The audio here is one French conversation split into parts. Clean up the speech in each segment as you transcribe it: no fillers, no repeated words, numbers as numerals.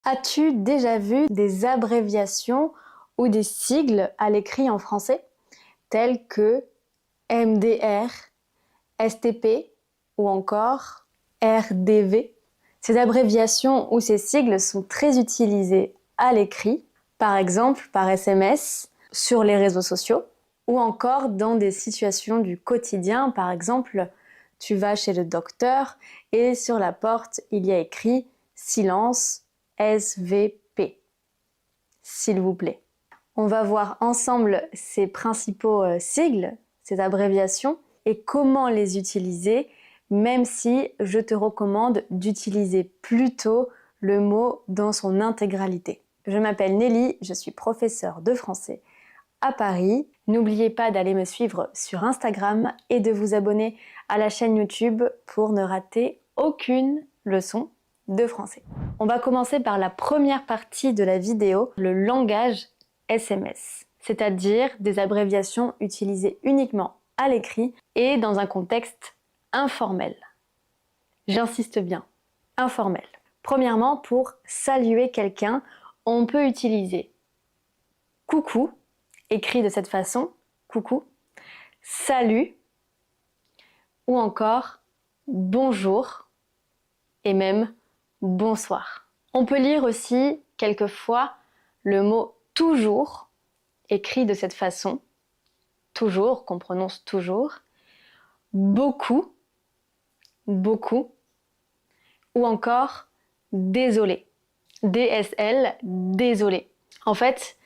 As-tu déjà vu des abréviations ou des sigles à l'écrit en français, tels que MDR, STP ou encore RDV? Ces abréviations ou ces sigles sont très utilisés à l'écrit, par exemple par SMS, sur les réseaux sociaux, ou encore dans des situations du quotidien. Par exemple, tu vas chez le docteur et sur la porte, il y a écrit « Silence SVP », s'il vous plaît. On va voir ensemble ces principaux sigles, ces abréviations, et comment les utiliser, même si je te recommande d'utiliser plutôt le mot dans son intégralité. Je m'appelle Nelly, je suis professeure de français à Paris. N'oubliez pas d'aller me suivre sur Instagram et de vous abonner à la chaîne YouTube pour ne rater aucune leçon de français. On va commencer par la première partie de la vidéo, le langage SMS, c'est-à-dire des abréviations utilisées uniquement à l'écrit et dans un contexte informel. J'insiste bien, informel. Premièrement, pour saluer quelqu'un, on peut utiliser coucou, écrit de cette façon, coucou, salut, ou encore bonjour, et même bonsoir. On peut lire aussi quelquefois le mot toujours, écrit de cette façon, toujours, qu'on prononce toujours, beaucoup, beaucoup, ou encore désolé, DSL, désolé. En fait,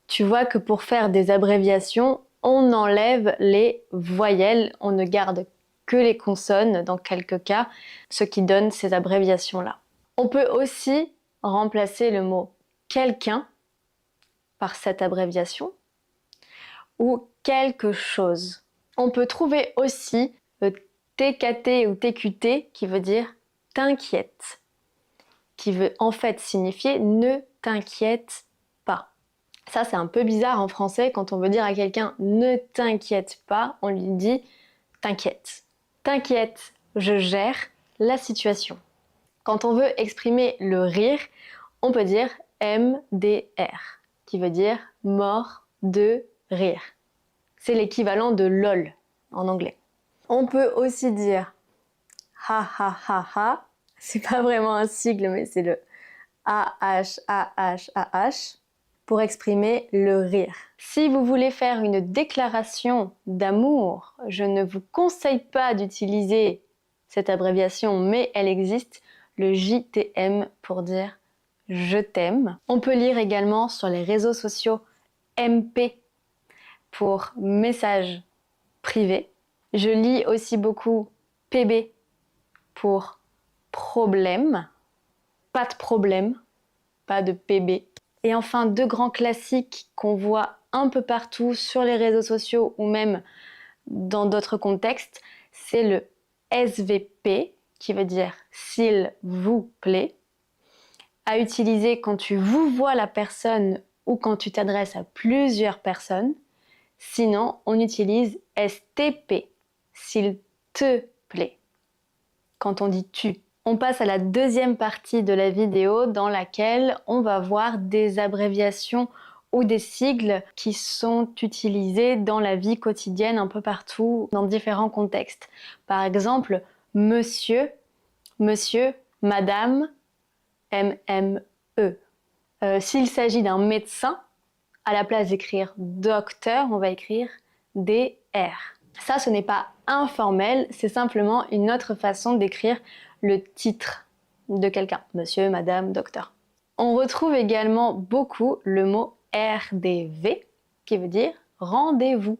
tu vois que pour faire des abréviations, on enlève les voyelles, on ne garde que les consonnes dans quelques cas, ce qui donne ces abréviations-là. On peut aussi remplacer le mot quelqu'un par cette abréviation ou quelque chose. On peut trouver aussi le TKT ou TQT qui veut dire t'inquiète, qui veut en fait signifier ne t'inquiète pas. Ça, c'est un peu bizarre en français quand on veut dire à quelqu'un ne t'inquiète pas, on lui dit t'inquiète. T'inquiète, je gère la situation. Quand on veut exprimer le rire, on peut dire MDR, qui veut dire mort de rire. C'est l'équivalent de LOL en anglais. On peut aussi dire ha ha ha ha. C'est pas vraiment un sigle, mais c'est le AH pour exprimer le rire. Si vous voulez faire une déclaration d'amour, je ne vous conseille pas d'utiliser cette abréviation, mais elle existe, le JTM pour dire je t'aime. On peut lire également sur les réseaux sociaux MP pour message privé. Je lis aussi beaucoup PB pour problème, pas de problème, pas de PB. Et enfin, deux grands classiques qu'on voit un peu partout sur les réseaux sociaux ou même dans d'autres contextes, c'est le SVP, qui veut dire s'il vous plaît, à utiliser quand tu vous vois la personne ou quand tu t'adresses à plusieurs personnes. Sinon, on utilise STP, s'il te plaît, quand on dit tu. On passe à la deuxième partie de la vidéo dans laquelle on va voir des abréviations ou des sigles qui sont utilisés dans la vie quotidienne un peu partout, dans différents contextes. Par exemple, monsieur, monsieur, madame, MME. S'il s'agit d'un médecin, à la place d'écrire docteur, on va écrire DR. Ça, ce n'est pas informel, c'est simplement une autre façon d'écrire le titre de quelqu'un, monsieur, madame, docteur. On retrouve également beaucoup le mot RDV, qui veut dire rendez-vous.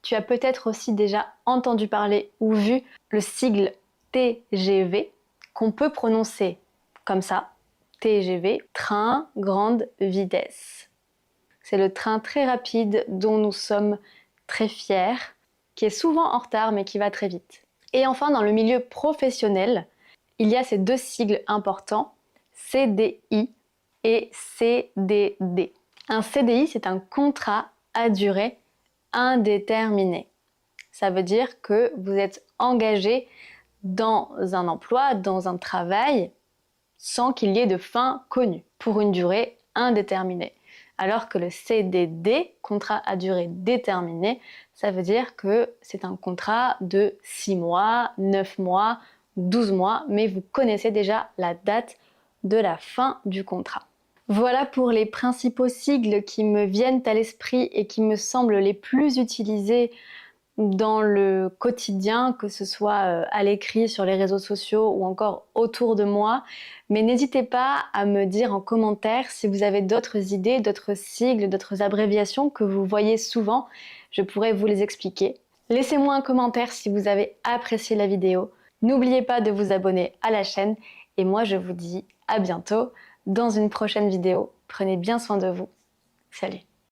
Tu as peut-être aussi déjà entendu parler ou vu le sigle TGV, qu'on peut prononcer comme ça, TGV, train grande vitesse. C'est le train très rapide dont nous sommes très fiers, qui est souvent en retard mais qui va très vite. Et enfin, dans le milieu professionnel, il y a ces deux sigles importants, CDI et CDD. Un CDI, c'est un contrat à durée indéterminée. Ça veut dire que vous êtes engagé dans un emploi, dans un travail, sans qu'il y ait de fin connue, pour une durée indéterminée. Alors que le CDD, contrat à durée déterminée, ça veut dire que c'est un contrat de 6 mois, 9 mois, 12 mois, mais vous connaissez déjà la date de la fin du contrat. Voilà pour les principaux sigles qui me viennent à l'esprit et qui me semblent les plus utilisés dans le quotidien, que ce soit à l'écrit, sur les réseaux sociaux ou encore autour de moi. Mais n'hésitez pas à me dire en commentaire si vous avez d'autres idées, d'autres sigles, d'autres abréviations que vous voyez souvent. Je pourrais vous les expliquer. Laissez-moi un commentaire si vous avez apprécié la vidéo. N'oubliez pas de vous abonner à la chaîne. Et moi, je vous dis à bientôt dans une prochaine vidéo. Prenez bien soin de vous. Salut!